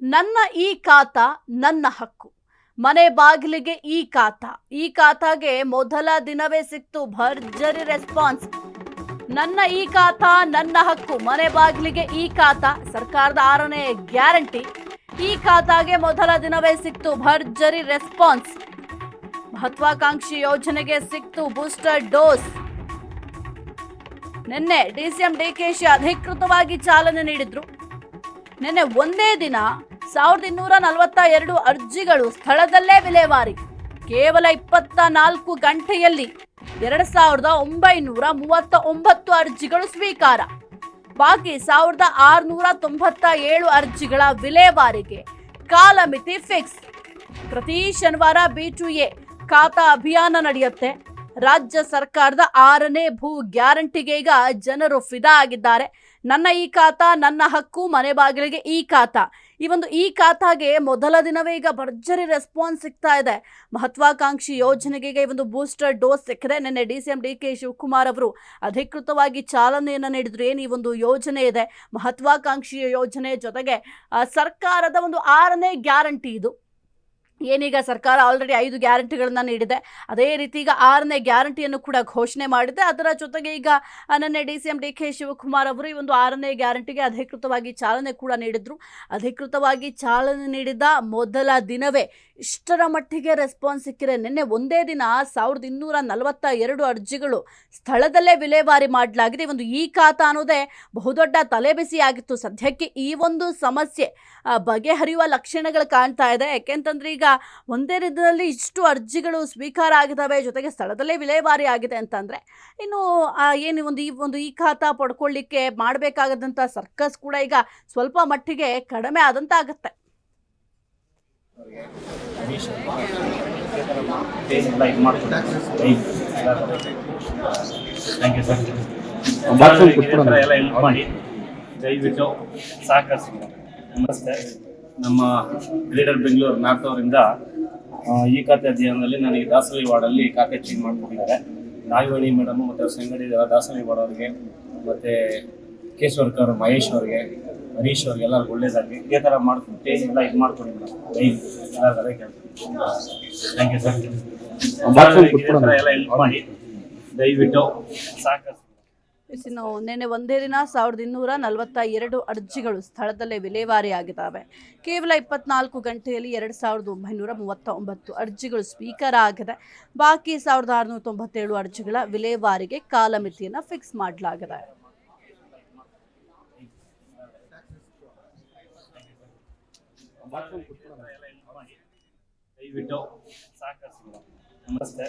ನನ್ನ ಈ ಖಾತಾ ನನ್ನ ಹಕ್ಕು, ಮನೆ ಬಾಗಿಲಿಗೆ ಈ ಖಾತಾಗೆ ಮೊದಲ ದಿನವೇ ಸಿಕ್ತು ಭರ್ಜರಿ ರೆಸ್ಪಾನ್ಸ್. ನನ್ನ ಈ ಖಾತಾ ನನ್ನ ಹಕ್ಕು, ಮನೆ ಬಾಗಿಲಿಗೆ ಈ ಖಾತಾ ಸರ್ಕಾರದ 6ನೇ ಗ್ಯಾರಂಟಿ. ಈ ಖಾತಾಗೆ ಮೊದಲ ದಿನವೇ ಸಿಕ್ತು ಭರ್ಜರಿ ರೆಸ್ಪಾನ್ಸ್. ಮಹತ್ವಾಕಾಂಕ್ಷಿ ಯೋಜನೆಗೆ ಸಿಕ್ತು ಬೂಸ್ಟರ್ ಡೋಸ್. ನಿನ್ನೆ ಡಿಸಿಎಂ ಡಿಕೆಶಿ ಅಧಿಕೃತವಾಗಿ ಚಾಲನೆ ನೀಡಿದ್ರು. ನಿನ್ನೆ ಒಂದೇ ದಿನ 1242 ಅರ್ಜಿಗಳು ಸ್ಥಳದಲ್ಲೇ ವಿಲೇವಾರಿ. ಕೇವಲ 24 ಗಂಟೆಯಲ್ಲಿ 2939 ಅರ್ಜಿಗಳು ಸ್ವೀಕಾರ. ಬಾಕಿ 1697 ಅರ್ಜಿಗಳ ವಿಲೇವಾರಿಗೆ ಕಾಲಮಿತಿ ಫಿಕ್ಸ್. ಪ್ರತಿ ಶನಿವಾರ B2A ಖಾತಾ ಅಭಿಯಾನ ನಡೆಯುತ್ತೆ. ರಾಜ್ಯ ಸರ್ಕಾರದ 6ನೇ ಭೂ ಗ್ಯಾರಂಟಿಗೆ ಈಗ ಜನರು ಫಿದಾ ಆಗಿದ್ದಾರೆ. ನನ್ನ ಈ ಖಾತಾ ನನ್ನ ಹಕ್ಕು, ಮನೆ ಬಾಗಿಲಿಗೆ ಈ ಖಾತಾ. ಈ ಖಾತಾಗೆ ಮೊದಲ ದಿನವೇ ಈಗ ಭರ್ಜರಿ ರೆಸ್ಪಾನ್ಸ್ ಸಿಗ್ತಾ ಇದೆ. ಮಹತ್ವಾಕಾಂಕ್ಷಿ ಯೋಜನೆಗೆ ಈ ಬೂಸ್ಟರ್ ಡೋಸ್ ಸಿಕ್ಕಿದೆ. ನಿನ್ನೆ ಡಿಸಿಎಂ ಡಿಕೆ ಶಿವಕುಮಾರ್ ಅವರು ಅಧಿಕೃತವಾಗಿ ಚಾಲನೆಯನ್ನು ನೀಡಿದ್ರು. ಏನು ಈ ಯೋಜನೆ ಇದೆ, ಮಹತ್ವಾಕಾಂಕ್ಷಿ ಯೋಜನೆ ಜೊತೆಗೆ ಸರ್ಕಾರದ 6ನೇ ಗ್ಯಾರಂಟಿ ಇದು. ಏನೀಗ ಸರ್ಕಾರ ಆಲ್ರೆಡಿ 5 ಗ್ಯಾರಂಟಿಗಳನ್ನು ನೀಡಿದೆ. ಅದೇ ರೀತಿ ಈಗ 6ನೇ ಗ್ಯಾರಂಟಿಯನ್ನು ಕೂಡ ಘೋಷಣೆ ಮಾಡಿದೆ. ಅದರ ಜೊತೆಗೆ ಈಗ ನಿನ್ನೆ ಡಿಸಿಎಂ ಡಿಕೆ ಶಿವಕುಮಾರ್ ಅವರು ಈ 6ನೇ ಗ್ಯಾರಂಟಿಗೆ ಅಧಿಕೃತವಾಗಿ ಚಾಲನೆ ಕೂಡ ನೀಡಿದ್ರು. ಅಧಿಕೃತವಾಗಿ ಚಾಲನೆ ನೀಡಿದ ಮೊದಲ ದಿನವೇ ಇಷ್ಟರ ಮಟ್ಟಿಗೆ ರೆಸ್ಪಾನ್ಸ್ ಸಿಕ್ಕಿದೆ. ನಿನ್ನೆ ಒಂದೇ ದಿನ 1242 ಅರ್ಜಿಗಳು ಸ್ಥಳದಲ್ಲೇ ವಿಲೇವಾರಿ ಮಾಡಲಾಗಿದೆ. ಈ ಖಾತಾ ಅನ್ನೋದೇ ಬಹುದೊಡ್ಡ ತಲೆಬಿಸಿಯಾಗಿತ್ತು. ಸದ್ಯಕ್ಕೆ ಈ ಸಮಸ್ಯೆ ಬಗೆಹರಿಯುವ ಲಕ್ಷಣಗಳು ಕಾಣ್ತಾ ಇದೆ. ಯಾಕೆಂತಂದ್ರೆ ಈಗ ಒಂದೇ ದಿನದಲ್ಲಿ ಇಷ್ಟು ಅರ್ಜಿಗಳು ಸ್ವೀಕಾರ ಆಗಿದ್ದಾವೆ, ಜೊತೆಗೆ ಸ್ಥಳದಲ್ಲೇ ವಿಲೇವಾರಿ ಆಗಿದೆ ಅಂತಂದ್ರೆ ಇನ್ನು ಏನು ಈ ಖಾತಾ ಪಡ್ಕೊಳ್ಳಿಕ್ಕೆ ಮಾಡಬೇಕಾಗದಂಥ ಸರ್ಕಸ್ ಕೂಡ ಈಗ ಸ್ವಲ್ಪ ಮಟ್ಟಿಗೆ ಕಡಿಮೆ ಆದಂತಾಗುತ್ತೆ. ದಯವಿಟ್ಟು ಸಹಕರಿಸಿ. ನಮಸ್ತೆ. ನಮ್ಮ ಲೀಡರ್ ಬೆಂಗಳೂರು ನಾರ್ತ್ ಅವರಿಂದ ಈ ಖಾತೆ ಅಧ್ಯಯನದಲ್ಲಿ ನನಗೆ ದಾಸರಳ್ಳಿ ವಾರ್ಡಲ್ಲಿ ಖಾತೆ ಚೇಂಜ್ ಮಾಡ್ಕೊಂಡಿದ್ದಾರೆ. ನಾಗವೇಣಿ ಮೇಡಮ್ ಮತ್ತು ಸಂಗಡಿ ದಾಸರಳ್ಳಿ ವಾರ್ಡ್ ಅವರಿಗೆ ಮತ್ತು ಕೇಶವರ್ಕರ್ ಮಹೇಶ್ ಅವರಿಗೆ ಹರೀಶ್ ಅವ್ರಿಗೆ ಎಲ್ಲರಿಗೂ ಒಳ್ಳೇದಾಗಿ ಇದೇ ಥರ ಮಾಡ್ಕೊಂಡು ಎಲ್ಲ ಇದು ಮಾಡ್ಕೊಂಡು ಮೇಡಮ್ ಎಲ್ಲರೂ ಕೇಳ್ತೀನಿ. Thank you sir. ಎಲ್ಲ ಹೆಲ್ಪ್ ಮಾಡಿ ದಯವಿಟ್ಟು ಸಹಕರಿಸಿ. ನಿನ್ನೆ ಒಂದೇ ದಿನ 1242 ಅರ್ಜಿಗಳು ಸ್ಥಳದಲ್ಲೇ ವಿಲೇವಾರಿ ಆಗಿದ್ದಾವೆ. ಕೇವಲ 24 ಗಂಟೆಯಲ್ಲಿ 2939 ಅರ್ಜಿಗಳು ಸ್ವೀಕಾರ ಆಗಿದೆ. ಬಾಕಿ 1697 ಅರ್ಜಿಗಳ ವಿಲೇವಾರಿಗೆ ಕಾಲಮಿತಿಯನ್ನು ಫಿಕ್ಸ್ ಮಾಡಲಾಗಿದೆ. ದಯವಿಟ್ಟು ಸಹಕರಿಸಿ. ನಮಸ್ತೆ.